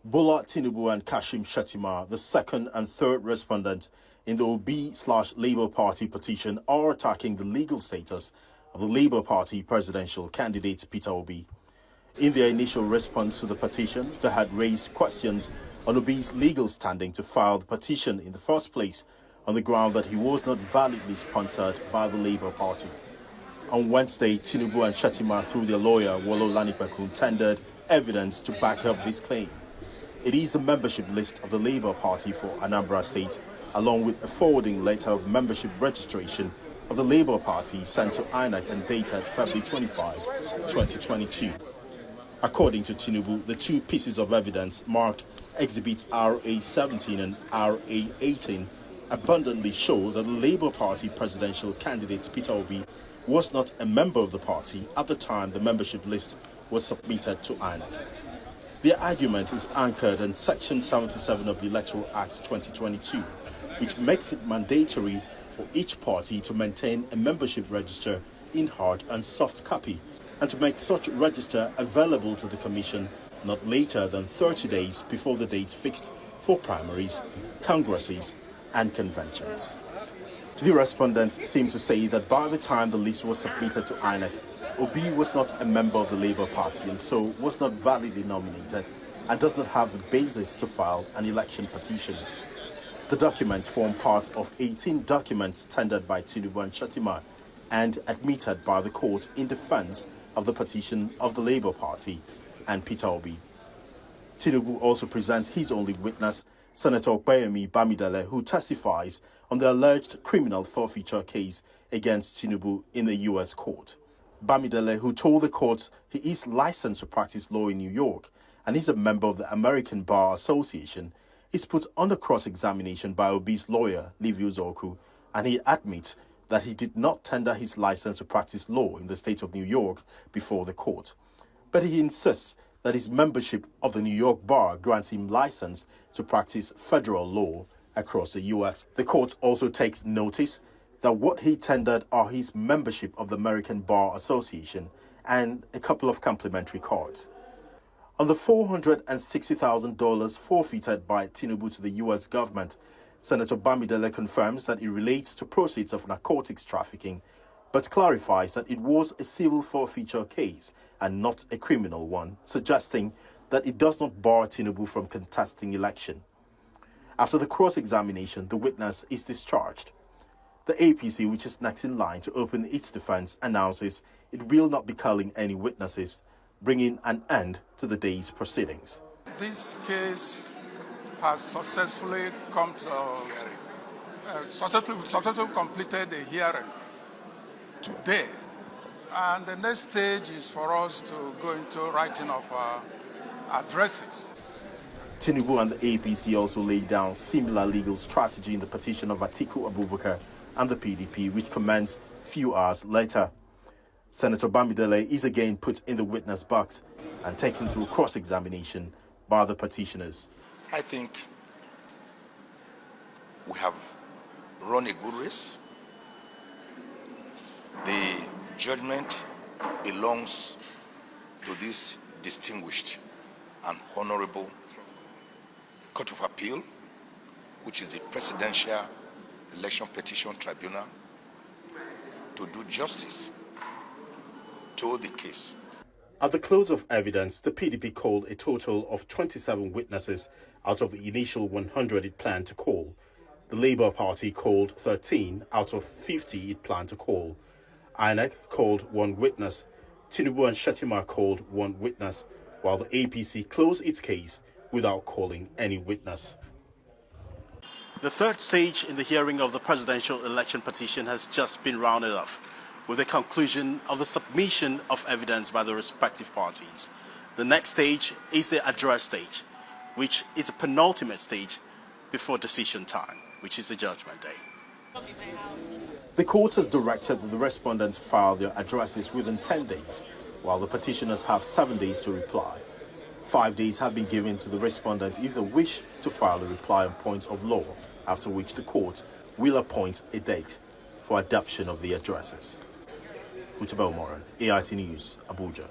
Bola, Tinubu and Kashim Shettima, the second and third respondent in the Obi/Labour Party petition, are attacking the legal status of the Labour Party presidential candidate Peter Obi. In their initial response to the petition, they had raised questions on Obi's legal standing to file the petition in the first place on the ground that he was not validly sponsored by the Labour Party. On Wednesday, Tinubu and Shettima, through their lawyer Wolo Lanipekun, tendered evidence to back up this claim. It is the membership list of the Labour Party for Anambra State, along with a forwarding letter of membership registration of the Labour Party sent to INEC and dated February 25, 2022. According to Tinubu, the two pieces of evidence marked Exhibit RA-17 and RA-18 abundantly show that the Labour Party presidential candidate Peter Obi was not a member of the party at the time the membership list was submitted to INEC. Their argument is anchored in Section 77 of the Electoral Act 2022, which makes it mandatory for each party to maintain a membership register in hard and soft copy and to make such register available to the Commission not later than 30 days before the date fixed for primaries, congresses and conventions. The respondents seem to say that by the time the list was submitted to INEC, Obi was not a member of the Labour Party and so was not validly nominated and does not have the basis to file an election petition. The documents form part of 18 documents tendered by Tinubu and Shettima and admitted by the court in defence of the petition of the Labour Party and Peter Obi. Tinubu also presents his only witness, Senator Okpeyemi Bamidele, who testifies on the alleged criminal forfeiture case against Tinubu in the U.S. court. Bamidele, who told the court he is licensed to practice law in New York and is a member of the American Bar Association, is put under cross-examination by Obi's lawyer, Liviu Zoku, and he admits that he did not tender his license to practice law in the state of New York before the court. But he insists that his membership of the New York Bar grants him license to practice federal law across the U.S. The court also takes notice that what he tendered are his membership of the American Bar Association and a couple of complimentary cards. On the $460,000 forfeited by Tinubu to the U.S. government, Senator Bamidele confirms that it relates to proceeds of narcotics trafficking, but clarifies that it was a civil forfeiture case and not a criminal one, suggesting that it does not bar Tinubu from contesting election. After the cross-examination, the witness is discharged. The APC, which is next in line to open its defense, announces it will not be calling any witnesses, bringing an end to the day's proceedings. This case has successfully completed a hearing today, and the next stage is for us to go into writing of addresses. Tinubu and the APC also laid down similar legal strategy in the petition of Atiku Abubakar and the PDP, which commenced few hours later. Senator Bamidele is again put in the witness box and taken through cross-examination by the petitioners. I think we have run a good race. The judgment belongs to this distinguished and honorable Court of Appeal, which is the Presidential Election Petition Tribunal, to do justice to the case. At the close of evidence, the PDP called a total of 27 witnesses out of the initial 100 it planned to call. The Labour Party called 13 out of 50 it planned to call. INEC called one witness. Tinubu and Shettima called one witness, while the APC closed its case without calling any witness. The third stage in the hearing of the presidential election petition has just been rounded off, with the conclusion of the submission of evidence by the respective parties. The next stage is the address stage, which is a penultimate stage before decision time, which is the judgment day. The court has directed that the respondents file their addresses within 10 days, while the petitioners have 7 days to reply. 5 days have been given to the respondent if they wish to file a reply on points of law, after which the court will appoint a date for adoption of the addresses. Utabo Moran, AIT News, Abuja.